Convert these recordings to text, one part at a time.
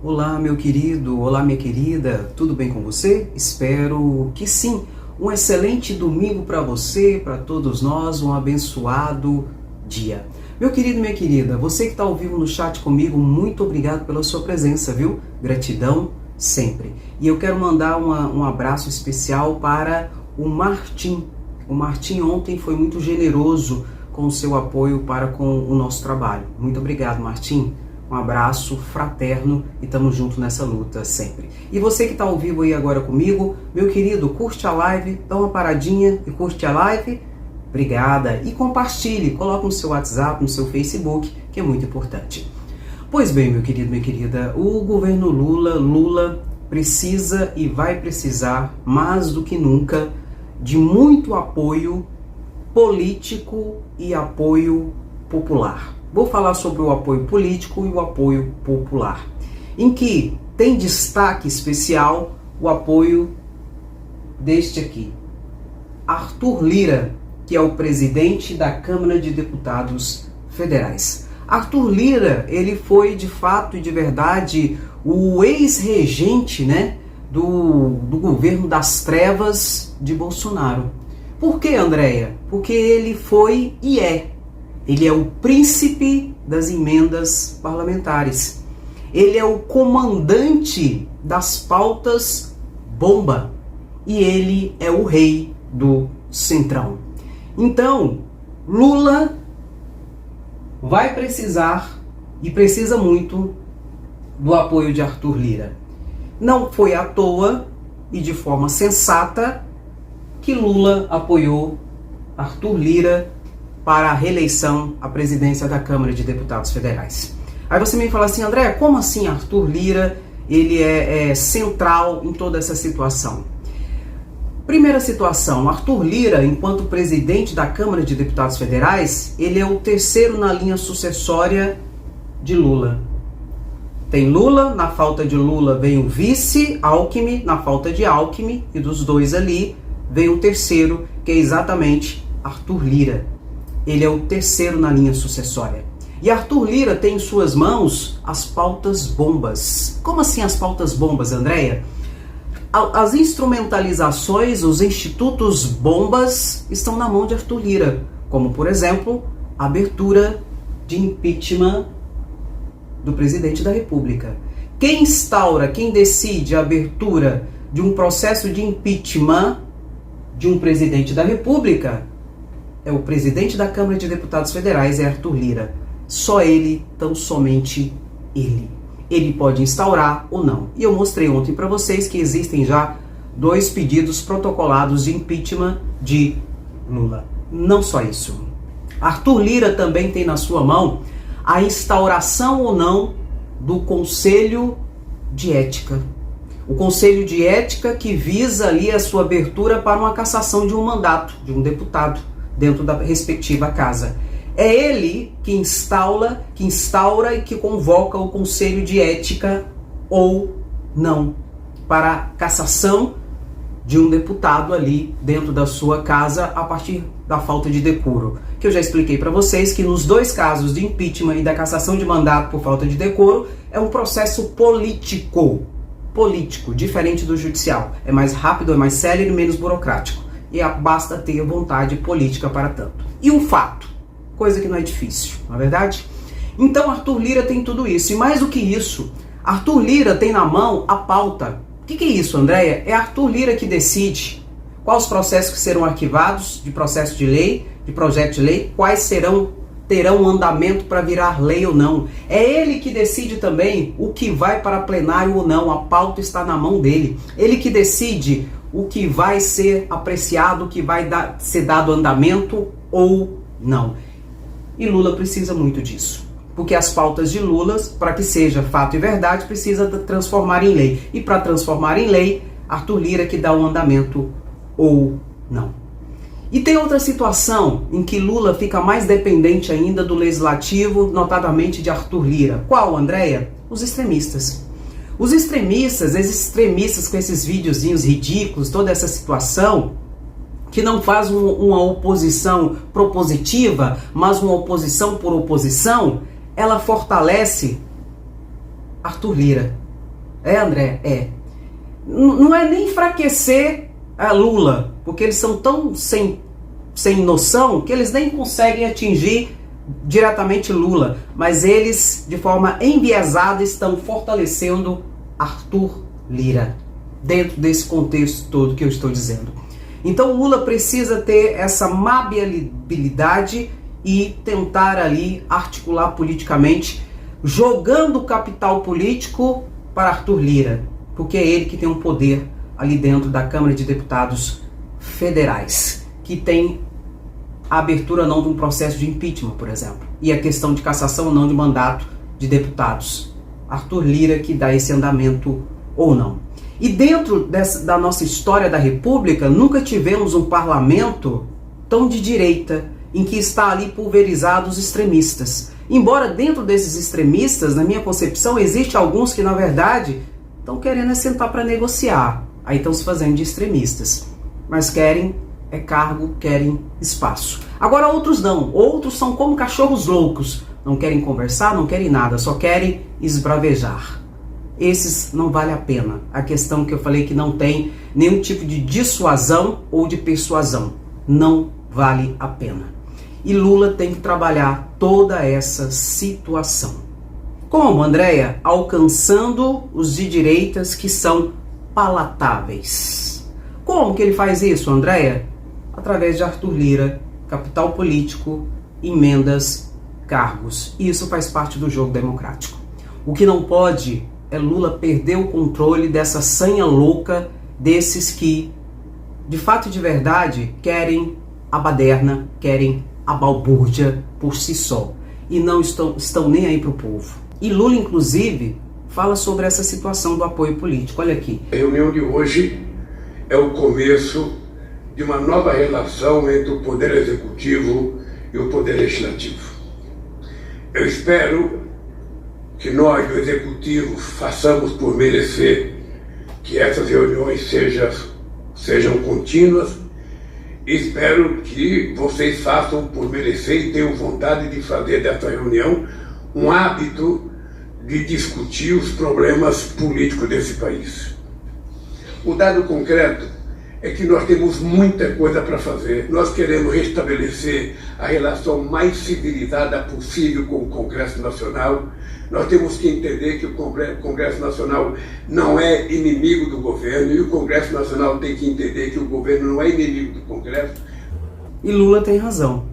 Olá, meu querido, olá, minha querida, tudo bem com você? Espero que sim. Um excelente domingo para você, para todos nós, um abençoado dia. Meu querido, minha querida, você que está ao vivo no chat comigo, muito obrigado pela sua presença, viu? Gratidão sempre. E eu quero mandar um abraço especial para o Martim. O Martim ontem foi muito generoso com o seu apoio para com o nosso trabalho. Muito obrigado, Martim. Um abraço fraterno e tamo junto nessa luta sempre. E você que está ao vivo aí agora comigo, meu querido, curte a live, dá uma paradinha e curte a live. Obrigada. E compartilhe, coloque no seu WhatsApp, no seu Facebook, que é muito importante. Pois bem, meu querido, minha querida, o governo Lula precisa e vai precisar, mais do que nunca, de muito apoio político e apoio popular. Vou falar sobre o apoio político e o apoio popular, em que tem destaque especial o apoio deste aqui, Arthur Lira, que é o presidente da Câmara de Deputados Federais. Arthur Lira, ele foi de fato e de verdade o ex-regente, do governo das trevas de Bolsonaro. Por que, Andréia? Porque ele foi e é. Ele é o príncipe das emendas parlamentares. Ele é o comandante das pautas bomba. E ele é o rei do Centrão. Então, Lula vai precisar, e precisa muito, do apoio de Arthur Lira. Não foi à toa e de forma sensata que Lula apoiou Arthur Lira para a reeleição à presidência da Câmara de Deputados Federais. Aí você me fala assim, André, como assim Arthur Lira ele é central em toda essa situação? Primeira situação, Arthur Lira, enquanto presidente da Câmara de Deputados Federais, ele é o terceiro na linha sucessória de Lula. Tem Lula, na falta de Lula vem o vice, Alckmin, na falta de Alckmin, e dos dois ali vem o terceiro, que é exatamente Arthur Lira. Ele é o terceiro na linha sucessória. E Arthur Lira tem em suas mãos as pautas bombas. Como assim as pautas bombas, Andréia? As instrumentalizações, os institutos bombas estão na mão de Arthur Lira. Como, por exemplo, a abertura de impeachment do presidente da República. Quem instaura, quem decide a abertura de um processo de impeachment de um presidente da República é o presidente da Câmara de Deputados Federais, é Arthur Lira. Só ele, tão somente ele. Ele pode instaurar ou não. E eu mostrei ontem para vocês que existem já 2 pedidos protocolados de impeachment de Lula. Não só isso. Arthur Lira também tem na sua mão a instauração ou não do Conselho de Ética. O Conselho de Ética que visa ali a sua abertura para uma cassação de um mandato de um deputado dentro da respectiva casa. É ele que instaura e que convoca o Conselho de Ética ou não para a cassação de um deputado ali dentro da sua casa a partir da falta de decoro. Que eu já expliquei para vocês que nos 2 casos de impeachment e da cassação de mandato por falta de decoro é um processo político, diferente do judicial. É mais rápido, é mais célere e menos burocrático. E basta ter vontade política para tanto. E um fato, coisa que não é difícil, não é verdade? Então Arthur Lira tem tudo isso. E mais do que isso, Arthur Lira tem na mão a pauta. O que é isso, Andréia? É Arthur Lira que decide quais os processos que serão arquivados de processo de lei, de projeto de lei, quais terão andamento para virar lei ou não. É ele que decide também o que vai para plenário ou não. A pauta está na mão dele. Ele que decide o que vai ser apreciado, o que vai ser dado andamento ou não. E Lula precisa muito disso. Porque as pautas de Lula, para que seja fato e verdade, precisa transformar em lei. E para transformar em lei, Arthur Lira que dá o andamento ou não. E tem outra situação em que Lula fica mais dependente ainda do legislativo, notadamente de Arthur Lira. Qual, Andréia? Os extremistas. Os extremistas, esses extremistas com esses videozinhos ridículos, toda essa situação, que não faz uma oposição propositiva, mas uma oposição por oposição, ela fortalece Arthur Lira. É, André, é. Não é nem enfraquecer a Lula, porque eles são tão sem noção que eles nem conseguem atingir diretamente Lula, mas eles, de forma enviesada, estão fortalecendo Arthur Lira, dentro desse contexto todo que eu estou dizendo. Então Lula precisa ter essa maleabilidade e tentar ali articular politicamente, jogando o capital político para Arthur Lira, porque é ele que tem um poder ali dentro da Câmara de Deputados Federais, que tem a abertura ou não de um processo de impeachment, por exemplo, e a questão de cassação ou não de mandato de deputados. Arthur Lira que dá esse andamento ou não. E dentro da nossa história da República, nunca tivemos um parlamento tão de direita, em que está ali pulverizado os extremistas. Embora dentro desses extremistas, na minha concepção, existe alguns que, na verdade, estão querendo sentar para negociar. Aí estão se fazendo de extremistas. Mas querem cargo, querem espaço. Agora outros não. Outros são como cachorros loucos. Não querem conversar, não querem nada, só querem esbravejar. Esses não vale a pena. A questão que eu falei que não tem nenhum tipo de dissuasão ou de persuasão. Não vale a pena. E Lula tem que trabalhar toda essa situação. Como, Andréia? Alcançando os de direitas que são palatáveis. Como que ele faz isso, Andréia? Através de Arthur Lira, capital político, emendas, cargos. E isso faz parte do jogo democrático. O que não pode é Lula perder o controle dessa sanha louca desses que, de fato e de verdade, querem a baderna, querem a balbúrdia por si só. E não estão nem aí para o povo. E Lula, inclusive, fala sobre essa situação do apoio político. Olha aqui. A reunião de hoje é o começo de uma nova relação entre o Poder Executivo e o Poder Legislativo. Eu espero que nós, do Executivo, façamos por merecer que essas reuniões sejam contínuas. Espero que vocês façam por merecer e tenham vontade de fazer dessa reunião um hábito de discutir os problemas políticos desse país. O dado concreto é que nós temos muita coisa para fazer. Nós queremos restabelecer a relação mais civilizada possível com o Congresso Nacional. Nós temos que entender que o Congresso Nacional não é inimigo do governo e o Congresso Nacional tem que entender que o governo não é inimigo do Congresso. E Lula tem razão.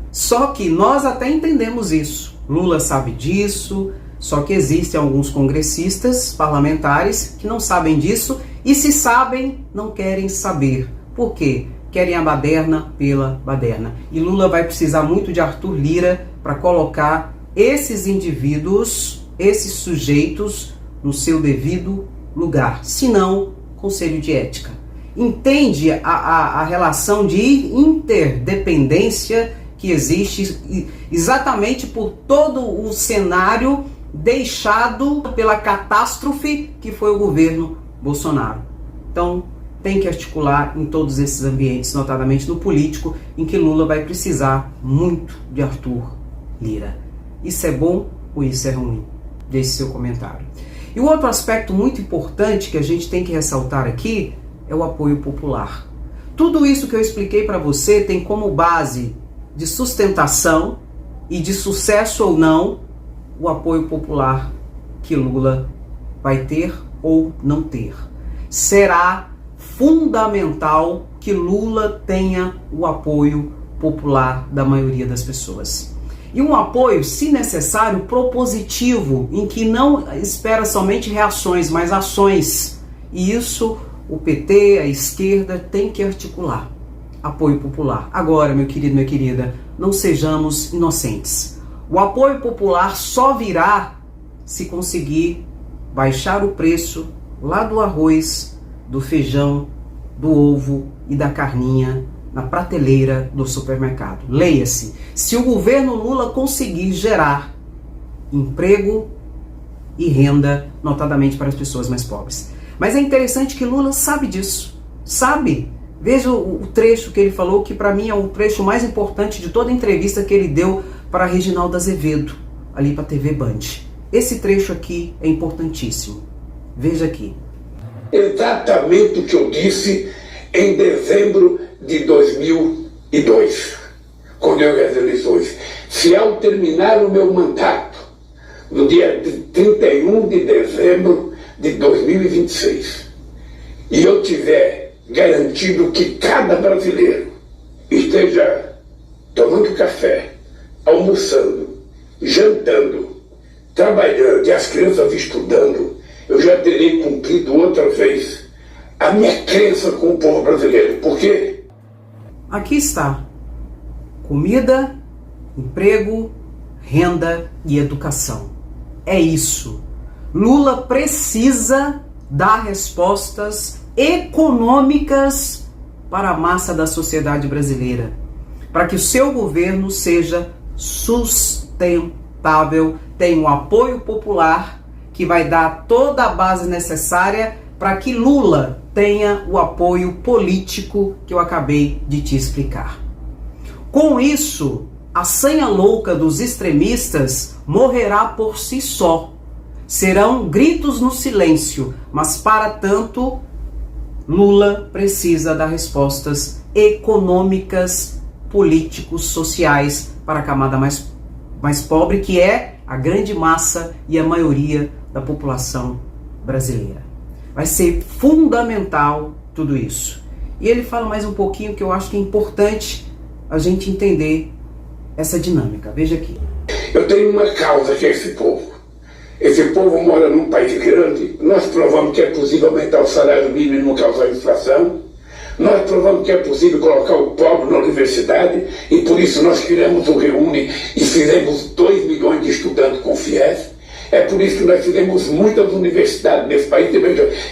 Só que nós até entendemos isso. Lula sabe disso, só que existem alguns congressistas parlamentares que não sabem disso e se sabem, não querem saber. Por quê? Querem a baderna pela baderna. E Lula vai precisar muito de Arthur Lira para colocar esses indivíduos, esses sujeitos no seu devido lugar. Se não, Conselho de Ética. Entende a relação de interdependência que existe exatamente por todo o cenário deixado pela catástrofe que foi o governo Bolsonaro. Então, tem que articular em todos esses ambientes, notadamente no político, em que Lula vai precisar muito de Arthur Lira. Isso é bom ou isso é ruim? Deixe seu comentário. E o outro aspecto muito importante que a gente tem que ressaltar aqui é o apoio popular. Tudo isso que eu expliquei para você tem como base de sustentação e de sucesso ou não o apoio popular que Lula vai ter ou não ter. Será fundamental que Lula tenha o apoio popular da maioria das pessoas. E um apoio, se necessário, propositivo, em que não espera somente reações, mas ações. E isso o PT, a esquerda, tem que articular. Apoio popular. Agora, meu querido, minha querida, não sejamos inocentes. O apoio popular só virá se conseguir baixar o preço lá do arroz, do feijão, do ovo e da carninha na prateleira do supermercado. Leia-se, se o governo Lula conseguir gerar emprego e renda, notadamente para as pessoas mais pobres. Mas é interessante que Lula sabe disso, sabe? Veja o trecho que ele falou, que para mim é o trecho mais importante de toda a entrevista que ele deu para Reginaldo Azevedo, ali para a TV Band. Esse trecho aqui é importantíssimo. Veja aqui. Exatamente o que eu disse em dezembro de 2002, quando eu ganhei as eleições. Se ao terminar o meu mandato, no dia 31 de dezembro de 2026, e eu tiver garantido que cada brasileiro esteja tomando café, almoçando, jantando, trabalhando e as crianças estudando, eu já terei cumprido outra vez a minha crença com o povo brasileiro. Por quê? Aqui está. Comida, emprego, renda e educação. É isso. Lula precisa dar respostas econômicas para a massa da sociedade brasileira, para que o seu governo seja sustentável, tenha um apoio popular que vai dar toda a base necessária para que Lula tenha o apoio político que eu acabei de te explicar. Com isso, a senha louca dos extremistas morrerá por si só. Serão gritos no silêncio, mas para tanto, Lula precisa dar respostas econômicas, políticos, sociais para a camada mais pobre, que é a grande massa e a maioria da população brasileira. Vai ser fundamental tudo isso. E ele fala mais um pouquinho que eu acho que é importante a gente entender essa dinâmica. Veja aqui. Eu tenho uma causa que é esse povo. Esse povo mora num país grande. Nós provamos que é possível aumentar o salário mínimo e não causar inflação. Nós provamos que é possível colocar o pobre na universidade e por isso nós criamos o Reúne e fizemos 2 milhões de estudantes com FIES. É por isso que nós fizemos muitas universidades nesse país.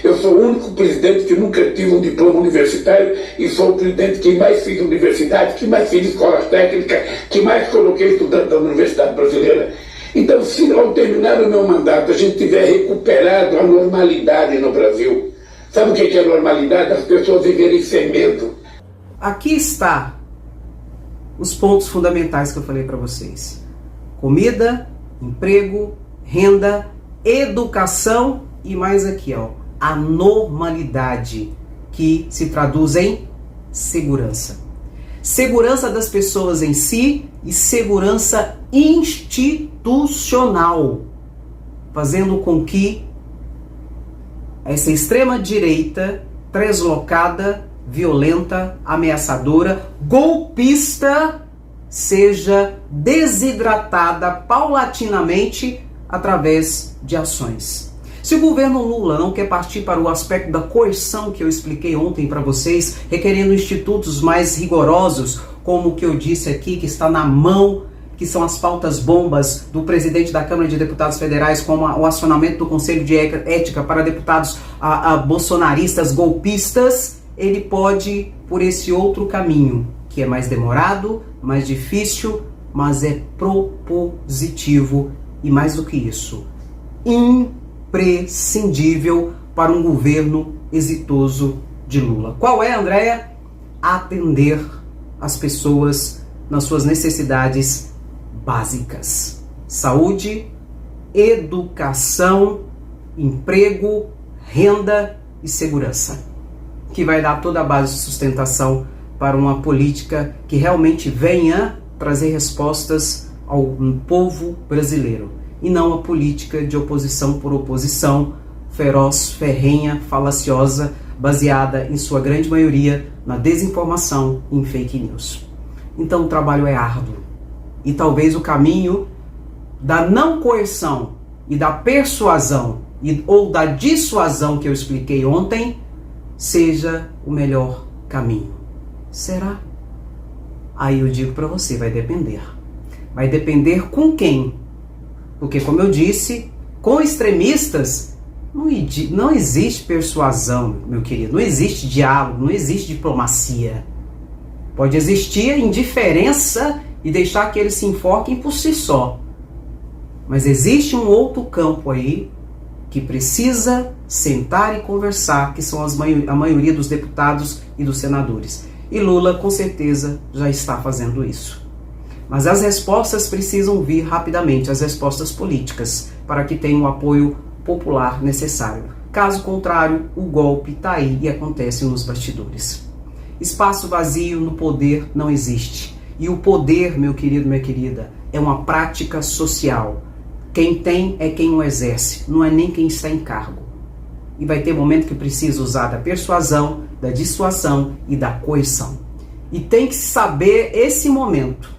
Eu sou o único presidente que nunca tive um diploma universitário e sou o presidente que mais fiz universidade, que mais fiz escolas técnicas, que mais coloquei estudantes da Universidade Brasileira. Então, se ao terminar o meu mandato a gente tiver recuperado a normalidade no Brasil, sabe o que é normalidade? As pessoas viverem sem medo. Aqui está os pontos fundamentais que eu falei para vocês. Comida, emprego, renda, educação e mais aqui, ó, a normalidade, que se traduz em segurança. Segurança das pessoas em si e segurança institucional, fazendo com que essa extrema-direita translocada, violenta, ameaçadora, golpista, seja desidratada paulatinamente através de ações. Se o governo Lula não quer partir para o aspecto da coerção que eu expliquei ontem para vocês, requerendo institutos mais rigorosos, como o que eu disse aqui, que está na mão, que são as pautas bombas do presidente da Câmara de Deputados Federais, como o acionamento do Conselho de Ética para deputados bolsonaristas, golpistas, ele pode ir por esse outro caminho, que é mais demorado, mais difícil, mas é propositivo e mais do que isso, imprescindível para um governo exitoso de Lula. Qual é, Andréia? Atender as pessoas nas suas necessidades básicas. Saúde, educação, emprego, renda e segurança, que vai dar toda a base de sustentação para uma política que realmente venha trazer respostas ao povo brasileiro, e não a política de oposição por oposição, feroz, ferrenha, falaciosa, baseada em sua grande maioria na desinformação e em fake news. Então o trabalho é árduo, e talvez o caminho da não coerção e da persuasão ou da dissuasão que eu expliquei ontem seja o melhor caminho. Será? Aí eu digo para você, vai depender. Vai depender com quem? Porque, como eu disse, com extremistas não existe persuasão, meu querido. Não existe diálogo, não existe diplomacia. Pode existir indiferença e deixar que eles se enforquem por si só. Mas existe um outro campo aí que precisa sentar e conversar, que são a maioria dos deputados e dos senadores. E Lula, com certeza, já está fazendo isso. Mas as respostas precisam vir rapidamente, as respostas políticas, para que tenha um apoio popular necessário. Caso contrário, o golpe está aí e acontece nos bastidores. Espaço vazio no poder não existe. E o poder, meu querido, minha querida, é uma prática social. Quem tem é quem o exerce, não é nem quem está em cargo. E vai ter momento que precisa usar da persuasão, da dissuasão e da coerção. E tem que saber esse momento.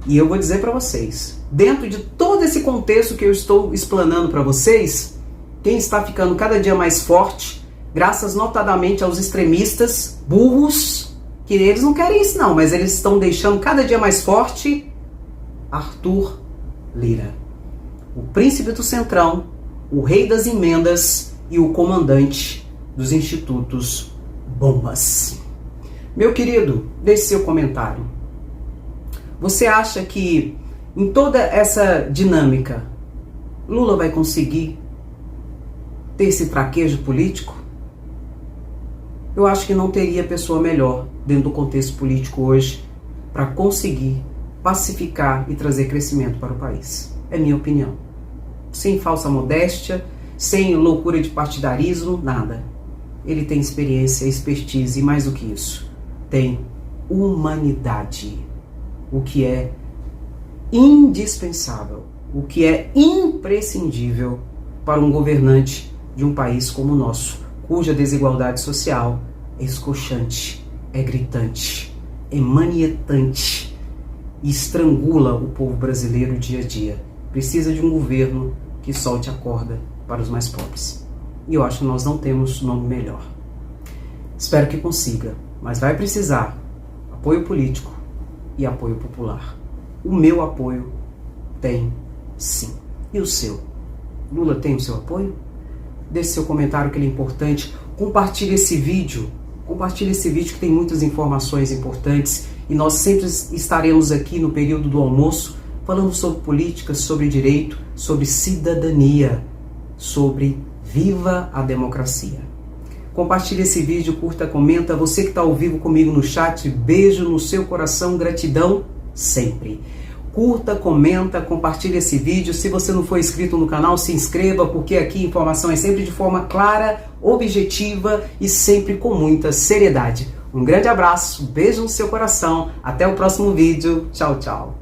E eu vou dizer para vocês, dentro de todo esse contexto que eu estou explanando para vocês, quem está ficando cada dia mais forte, graças notadamente aos extremistas burros, que eles não querem isso não, mas eles estão deixando cada dia mais forte, Arthur Lira, o príncipe do Centrão, o rei das emendas e o comandante dos institutos bombas. Meu querido, deixe seu comentário. Você acha que em toda essa dinâmica, Lula vai conseguir ter esse traquejo político? Eu acho que não teria pessoa melhor dentro do contexto político hoje para conseguir pacificar e trazer crescimento para o país. É minha opinião. Sem falsa modéstia, sem loucura de partidarismo, nada. Ele tem experiência, expertise e mais do que isso, tem humanidade. O que é indispensável, o que é imprescindível para um governante de um país como o nosso, cuja desigualdade social é escochante, é gritante, é manietante e estrangula o povo brasileiro dia a dia. Precisa de um governo que solte a corda para os mais pobres. E eu acho que nós não temos nome melhor. Espero que consiga, mas vai precisar apoio político e apoio popular. O meu apoio tem sim. E o seu? Lula tem o seu apoio? Deixe seu comentário que ele é importante. Compartilhe esse vídeo. Compartilhe esse vídeo que tem muitas informações importantes. E nós sempre estaremos aqui no período do almoço falando sobre política, sobre direito, sobre cidadania, sobre viva a democracia. Compartilhe esse vídeo, curta, comenta. Você que está ao vivo comigo no chat, beijo no seu coração, gratidão sempre. Curta, comenta, compartilhe esse vídeo. Se você não for inscrito no canal, se inscreva, porque aqui a informação é sempre de forma clara, objetiva e sempre com muita seriedade. Um grande abraço, beijo no seu coração. Até o próximo vídeo. Tchau, tchau.